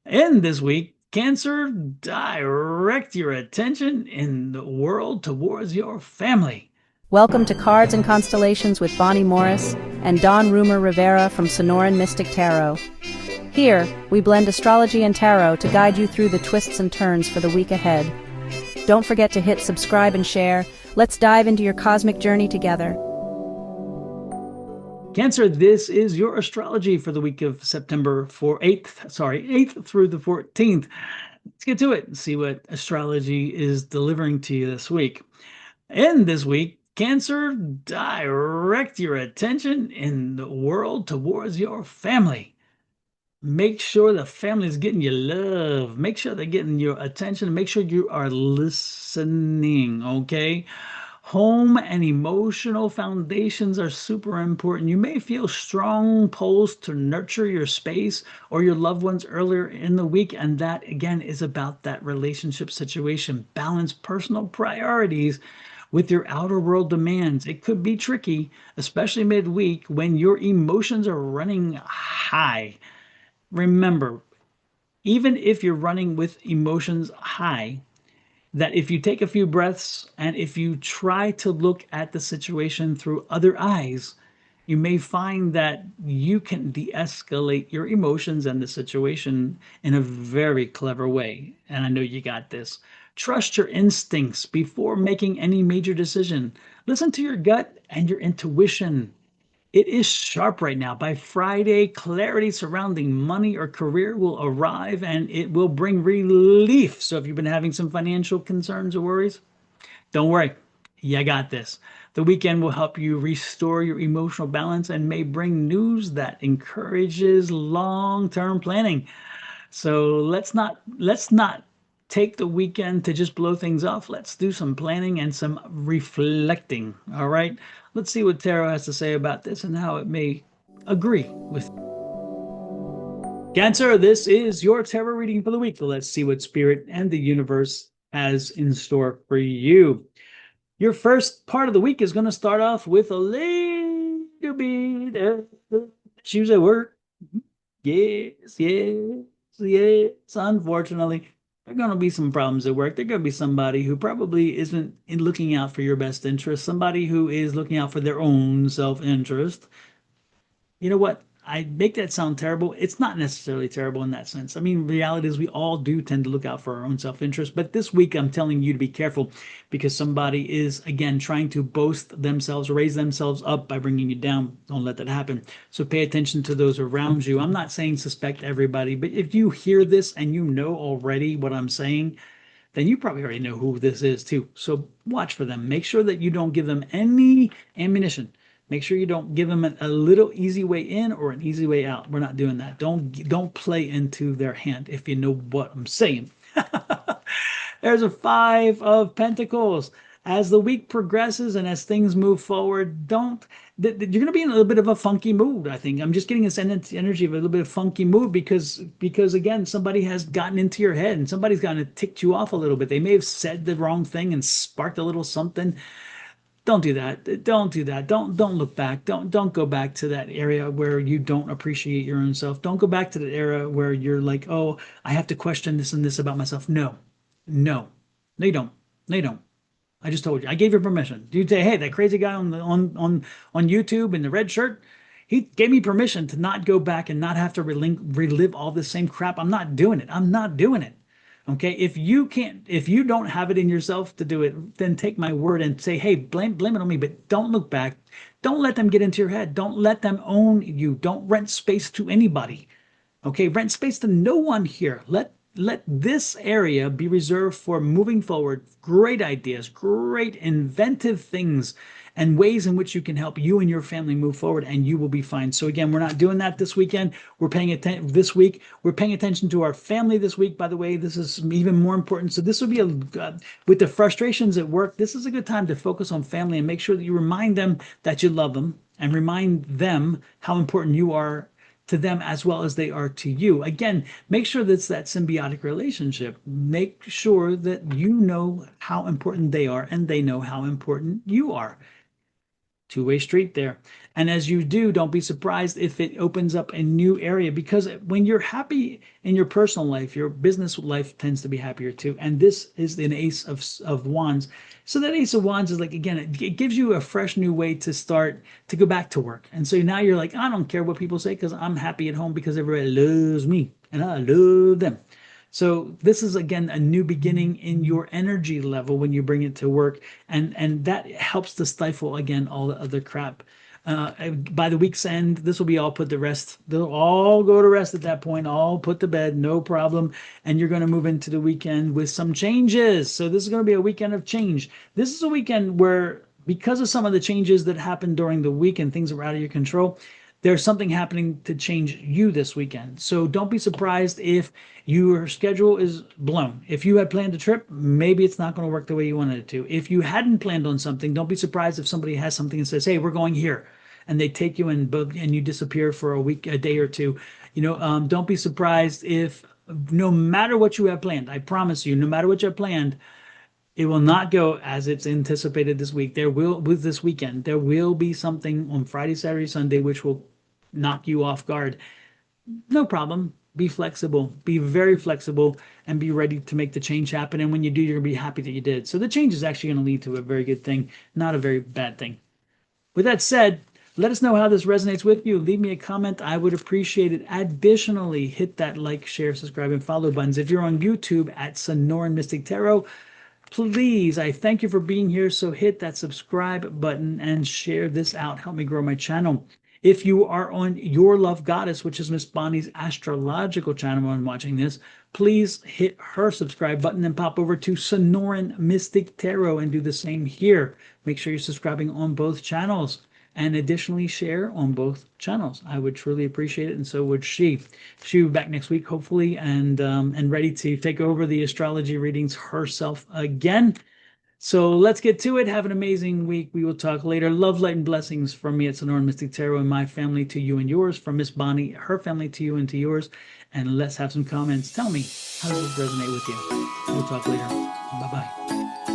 And this week, Cancer, direct your attention in the world towards your family. Welcome to Cards and Constellations with Bonnie Morris and Don Rumor Rivera from Sonoran Mystic Tarot. Here, we blend astrology and tarot to guide you through the twists and turns for the week ahead. Don't forget to hit subscribe and share. Let's dive into your cosmic journey together. Cancer, this is your astrology for the week of September 8th through the 14th. Let's get to it and see what astrology is delivering to you this week. And this week, Cancer, direct your attention in the world towards your family. Make sure the family is getting your love. Make sure they're getting your attention. Make sure you are listening, okay? Home and emotional foundations are super important. You may feel strong pulls to nurture your space or your loved ones earlier in the week, and that again is about that relationship situation. Balance personal priorities with your outer world demands. It could be tricky, especially midweek when your emotions are running high. Remember, even if you're running with emotions high, that if you take a few breaths and if you try to look at the situation through other eyes, you may find that you can de escalate your emotions and the situation in a very clever way. And I know you got this. Trust your instincts before making any major decision. Listen to your gut and your intuition. It is sharp right now. By Friday, clarity surrounding money or career will arrive and it will bring relief. So if you've been having some financial concerns or worries, don't worry. You got this. The weekend will help you restore your emotional balance and may bring news that encourages long-term planning. So let's not take the weekend to just blow things off. Let's do some planning and some reflecting. All right. Let's see what Tarot has to say about this and how it may agree with Cancer. This is your tarot reading for the week. Let's see what Spirit and the universe has in store for you. Your first part of the week is going to start off with a little bit of issues at work. Yes, yes, yes. Unfortunately, there are going to be some problems at work. There's going to be somebody who probably isn't looking out for your best interest, somebody who is looking out for their own self interest. You know what? I make that sound terrible. It's not necessarily terrible in that sense. I mean, reality is we all do tend to look out for our own self-interest. But this week, I'm telling you to be careful because somebody is, again, trying to boast themselves, raise themselves up by bringing you down. Don't let that happen. So pay attention to those around you. I'm not saying suspect everybody, but if you hear this and you know already what I'm saying, then you probably already know who this is too. So watch for them. Make sure that you don't give them any ammunition. Make sure you don't give them a little easy way in or an easy way out. We're not doing that. Don't play into their hand if you know what I'm saying. There's a Five of Pentacles. As the week progresses and as things move forward, don't you're going to be in a little bit of a funky mood. I think I'm just getting this energy of a little bit of funky mood because again, somebody has gotten into your head and somebody's gotten ticked you off a little bit. They may have said the wrong thing and sparked a little something. Don't do that. Don't do that. Don't look back. Don't go back to that area where you don't appreciate your own self. Don't go back to the era where you're like, oh, I have to question this and this about myself. No, no, no, you don't. No, you don't. I just told you. I gave you permission. You say, hey, that crazy guy on YouTube in the red shirt, he gave me permission to not go back and not have to relive all this same crap. I'm not doing it. I'm not doing it. Okay, if you don't have it in yourself to do it, then take my word and say, hey, blame it on me, but don't look back. Don't let them get into your head. Don't let them own you. Don't rent space to anybody. Okay, rent space to no one here. Let this area be reserved for moving forward, great ideas, great inventive things, and ways in which you can help you and your family move forward, and you will be fine. So again, we're not doing that this weekend. We're paying attention this week. We're paying attention to our family this week. By the way, this is even more important. So this will be with the frustrations at work. This is a good time to focus on family and make sure that you remind them that you love them and remind them how important you are to them as well as they are to you. Again, make sure that's that symbiotic relationship. Make sure that you know how important they are and they know how important you are. two-way street there. And as you do, don't be surprised if it opens up a new area, because when you're happy in your personal life, your business life tends to be happier too. And this is an ace of wands. So that ace of wands is like, again, it gives you a fresh new way to start to go back to work. And so now you're like, I don't care what people say because I'm happy at home because everybody loves me and I love them. So this is, again, a new beginning in your energy level when you bring it to work, and that helps to stifle, again, all the other crap. By the week's end, this will be all put to rest. They'll all go to rest at that point, all put to bed, no problem. And you're going to move into the weekend with some changes. So this is going to be a weekend of change. This is a weekend where, because of some of the changes that happened during the week and things that were out of your control, there's something happening to change you this weekend. So don't be surprised if your schedule is blown. If you had planned a trip, maybe it's not going to work the way you wanted it to. If you hadn't planned on something, don't be surprised if somebody has something and says, hey, we're going here. And they take you and you disappear for a week, a day or two. Don't be surprised if, no matter what you have planned, I promise you, no matter what you have planned, it will not go as it's anticipated this week. With this weekend, there will be something on Friday, Saturday, Sunday, which will knock you off guard. No problem. Be flexible. Be very flexible and be ready to make the change happen. And when you do, you're going to be happy that you did. So the change is actually going to lead to a very good thing, not a very bad thing. With that said, let us know how this resonates with you. Leave me a comment. I would appreciate it. Additionally, hit that like, share, subscribe, and follow buttons. If you're on YouTube at Sonoran Mystic Tarot, please, I thank you for being here. So hit that subscribe button and share this out. Help me grow my channel. If you are on Your Love Goddess, which is Miss Bonnie's astrological channel when watching this, please hit her subscribe button and pop over to Sonoran Mystic Tarot and do the same here. Make sure you're subscribing on both channels. And additionally, share on both channels. I would truly appreciate it, and so would she. She'll be back next week, hopefully, and ready to take over the astrology readings herself again. So let's get to it. Have an amazing week. We will talk later. Love, light, and blessings from me at Sonoran Mystic Tarot and my family to you and yours. From Miss Bonnie, her family to you and to yours. And let's have some comments. Tell me, how does this resonate with you? We'll talk later. Bye-bye.